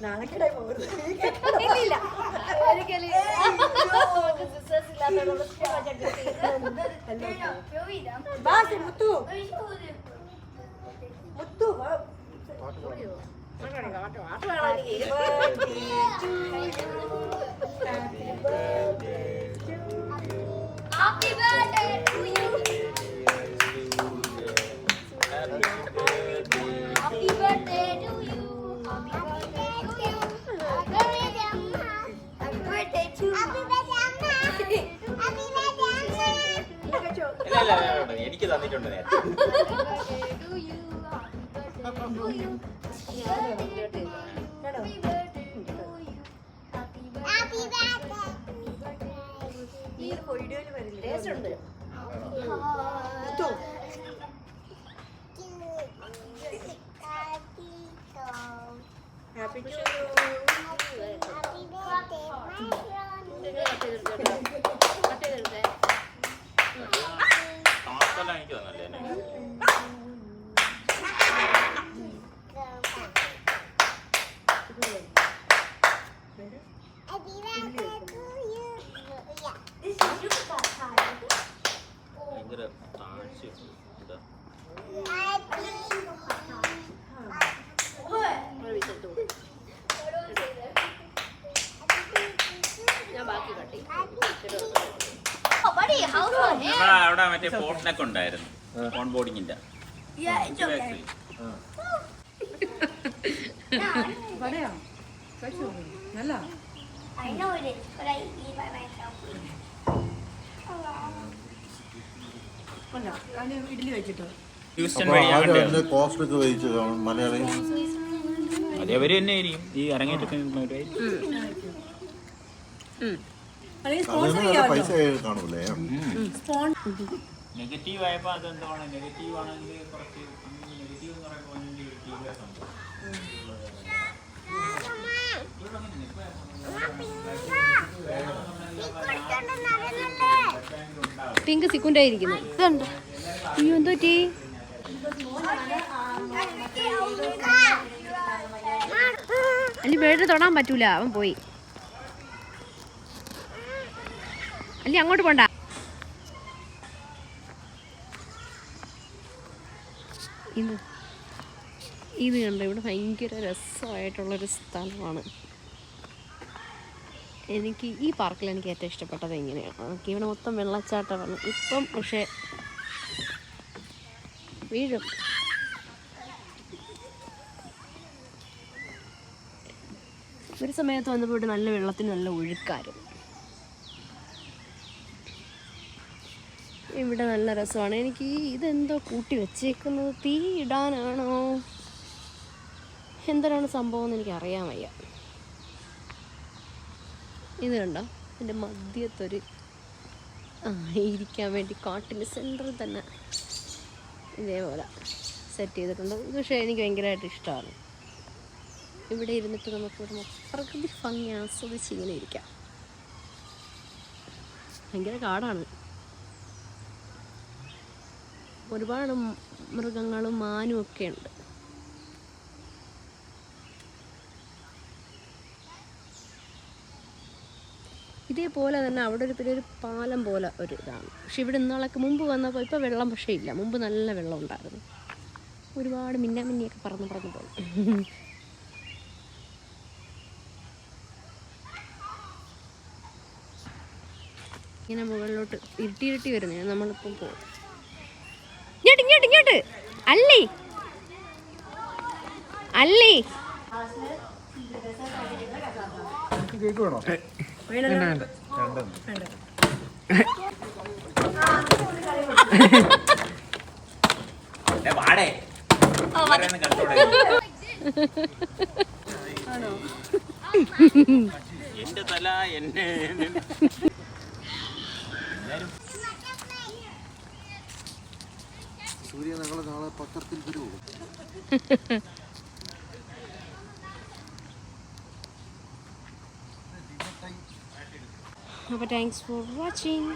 നാണക്കേടായി പോകുന്നത് മുത്തു മുത്തു Happy birthday to you. Happy birthday to you. Happy birthday to you. Happy birthday to you. Happy birthday എനിക്ക് തന്നിട്ടുണ്ട് to you. Happy birthday to you. Happy birthday to you. Happy birthday. ഈ വീഡിയോയിൽ വരില്ല taste ഉണ്ട്. മുത്തു happy to എനിക്ക് തന്നല്ലേ ഭയങ്കര താഴ്ച എന്താ അവിടെ മറ്റേ ഫോണിനൊക്കെ ഉണ്ടായിരുന്നു ഫോൺ ബോർഡിങ്ങിന്റെ നല്ല I know it is, but I eat by myself. Idli വെച്ചിട്ടോ ഹ്യൂസ്റ്റൺ വഴി ഞാൻ കണ്ടായിരുന്നു. പോസ്റ്റൊക്കെ വെയിച്ച് കാണും മലയാളി അത് അവര് തന്നെ ആയിരിക്കും ഈ അരങ്ങേറ്റൊക്കെ പൈസ കാണൂലേ നെഗറ്റീവ് ആയപ്പോ അതെന്താണ് നെഗറ്റീവ് ആണെങ്കിൽ കുറച്ച് നെഗറ്റീവ് എന്ന് പറയുമ്പോൾ പിങ്ക് സിക്കുൻ്റെ ഇരിക്കുന്നു ഇതുണ്ട് അയ്യോ എന്തോ ടീ അല്ലി വേറെ തൊടാൻ പറ്റൂല അവൻ പോയി അല്ലി അങ്ങോട്ട് പോണ്ട ഇത് കണ്ടോ ഇവിടെ ഭയങ്കര രസമായിട്ടുള്ളൊരു സ്ഥലമാണ് എനിക്ക് ഈ പാർക്കിൽ എനിക്ക് ഏറ്റവും ഇഷ്ടപ്പെട്ടത് എങ്ങനെയാണ് എനിക്ക് ഇവിടെ മൊത്തം വെള്ളച്ചാട്ടമാണ് ഇപ്പം പക്ഷേ വീഴും ഒരു സമയത്ത് വന്നപ്പോൾ ഇവിടെ നല്ല വെള്ളത്തിന് നല്ല ഒഴുക്കായിരുന്നു ഇവിടെ നല്ല രസമാണ് എനിക്ക് ഇതെന്തോ കൂട്ടി വെച്ചേക്കുന്നത് തീ ഇടാനാണോ എന്തിനാണ് സംഭവം എന്ന് എനിക്ക് അറിയാൻ വയ്യ ഇത് കണ്ടോ എൻ്റെ മധ്യത്തൊരു ഇരിക്കാൻ വേണ്ടി കാട്ടിൻ്റെ സെൻറ്ററിൽ തന്നെ ഇതേപോലെ സെറ്റ് ചെയ്തിട്ടുണ്ട് പക്ഷേ എനിക്ക് ഭയങ്കരമായിട്ട് ഇഷ്ടമാണ് ഇവിടെ ഇരുന്നിട്ട് നമുക്ക് പ്രകൃതി ഭംഗി ആസ്വദിച്ച് ഇങ്ങനെ ഇരിക്കാം ഭയങ്കര കാടാണ് ഒരുപാട് മൃഗങ്ങളും മാനും ഒക്കെ ഉണ്ട് ഇതേപോലെ തന്നെ അവിടെ ഒരു പാലം പോലെ ഒരു ഇതാണ് പക്ഷെ ഇവിടെ ഇന്നാളൊക്കെ മുമ്പ് വന്നപ്പോൾ ഇപ്പോൾ വെള്ളം പക്ഷേ ഇല്ല മുമ്പ് നല്ല വെള്ളം ഉണ്ടായിരുന്നു ഒരുപാട് മിന്നിയൊക്കെ പറന്ന് പോയി ഇങ്ങനെ മുകളിലോട്ട് ഇരുട്ടി വരുന്നേ നമ്മളിപ്പം പോകും ഇങ്ങോട്ട് അല്ലേ കേക്ക് വേണോ വാടേ എന്റെ തല എന്നെ സൂര്യ ഞങ്ങളെ നാളെ പത്രത്തിൽ വരുമോ അപ്പോൾ താങ്ക്സ് ഫോർ വാച്ചിങ്